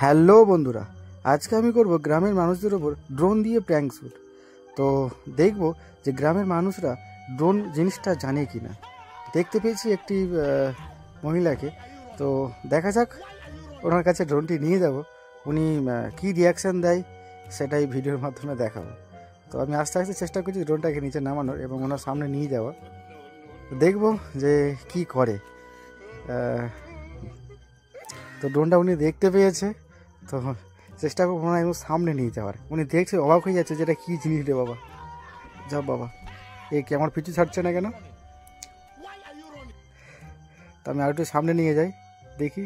Hello বন্ধুরা, আজকে আমি করব গ্রামের মানুষদের ওপর ড্রোন দিয়ে প্র্যাঙ্ক শ্যুট। তো দেখব যে গ্রামের মানুষরা ড্রোন জিনিসটা জানে কি না। দেখতে পেয়েছি একটি মহিলাকে, তো দেখা যাক ওনার কাছে ড্রোনটি নিয়ে যাব, উনি কী রিয়াকশান দেয় সেটাই ভিডিওর মাধ্যমে দেখাবো। তো আমি আস্তে আস্তে চেষ্টা করছি ড্রোনটাকে নিচে নামানোর এবং ওনার সামনে নিয়ে যাওয়া, দেখব যে কি করে। তো ড্রোনটা উনি দেখতে পেয়েছে, তো চেষ্টা করবো না একদম সামনে নিয়ে যাওয়ার। উনি দেখছে, অবাক হয়ে যাচ্ছে, যেটা কী জিনিস রে বাবা, যা বাবা এ কি আমার পিছু ছাড়ছে না কেন। তো আমি আর একটু সামনে নিয়ে যাই, দেখি।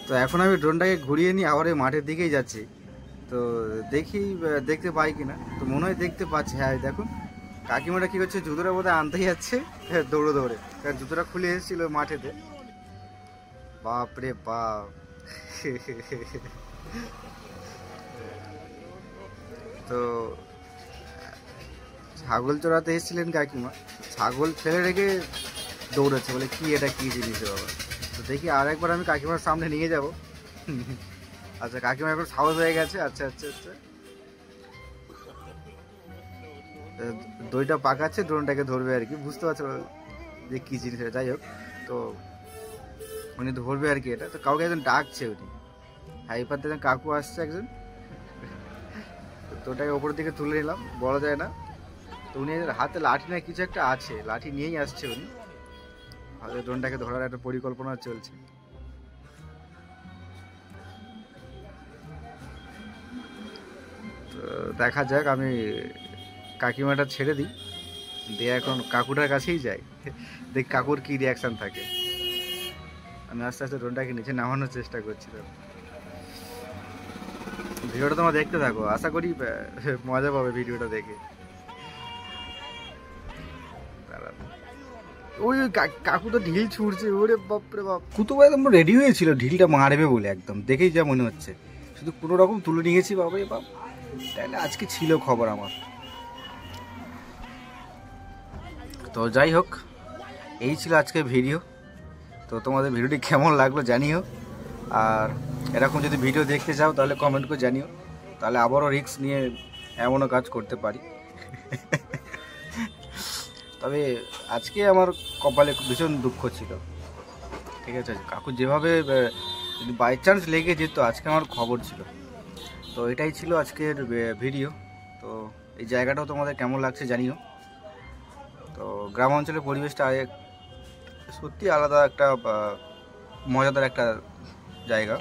তো এখন আমি ড্রোনটাকে ঘুরিয়ে নিয়ে আবার এই মাঠের দিকেই যাচ্ছি। তো দেখি দেখতে পাই কিনা। তো মনে হয় দেখতে পাচ্ছি, হ্যাঁ দেখুন কাকিমাটা কী করছে, জুতোটা বোধহয় আনতে যাচ্ছে দৌড়ে দৌড়ে, কারণ জুতোটা খুলে এসেছিল মাঠেতে। বাপরে বাপ। তো ছাগল চড়াতে এসেছিলেন কাকিমা, ছাগল ফেলে রেখে দৌড়েছে, বলে কি এটা কি জিনিস বাবা। তো দেখি আর একবার আমি কাকিমার সামনে নিয়ে যাব। আচ্ছা কাকিমা এখন সাহস হয়ে গেছে। আচ্ছা আচ্ছা আচ্ছা, দইটা পাকাচ্ছে, ড্রোনটাকে ধরবে আর কি, বুঝতে পারছো যে কী জিনিস। যাই হোক, তো উনি ধরবে আর কি এটা। তো কাউকে একজন ডাকছে উনি, হ্যাঁ এই পাতে কাকু আসছে একজন। তো ওটাকে ওপরের দিকে তুলে নিলাম, বলা যায় না। তো উনি হাতে লাঠি না কিছু একটা আছে, লাঠি নিয়েই আসছে উনি, হয়তো ড্রোনটাকে ধরার একটা পরিকল্পনা চলছে। তো দেখা যাক, আমি কাকিমাটা ছেড়ে দিই, দিয়ে এখন কাকুটার কাছেই যাই, দেখ কাকুর কি রিয়াকশান থাকে। আমি আস্তে আস্তে ড্রোনটাকে নিচে নামানোর চেষ্টা করছিলাম। ভিডিওটা তোমরা দেখতে থাকো, আশা করি মজা পাবে ভিডিওটা দেখে। ওই কাকু তো ঢিল ছুটছে, ওরে বাপরে বাপ। কুতুব একদম রেডি হয়েছিল ঢিলটা মারবে বলে, একদম দেখেই যা মনে হচ্ছে, শুধু কোনো রকম তুলে নিয়েছি বাবা বাপ। তাহলে আজকে ছিল খবর আমার। তো যাই হোক, এই ছিল আজকে ভিডিও। তো তোমাদের ভিডিওটি কেমন লাগলো জানিও, আর এরকম যদি ভিডিও দেখতে চাও তাহলে কমেন্ট করে জানিও, তাহলে আবারও রিস্ক নিয়ে এমনও কাজ করতে পারি। তবে আজকে আমার কপালে ভীষণ দুঃখ ছিল, ঠিক আছে। কাকু যেভাবে যদি বাই চান্স লেগে যেত, আজকে আমার খবর ছিল। তো এটাই ছিল আজকের ভিডিও। তো এই জায়গাটাও তোমাদের কেমন লাগছে জানিও। তো গ্রাম অঞ্চলের পরিবেশটা সত্যি আলাদা একটা মজাদার একটা জায়গা।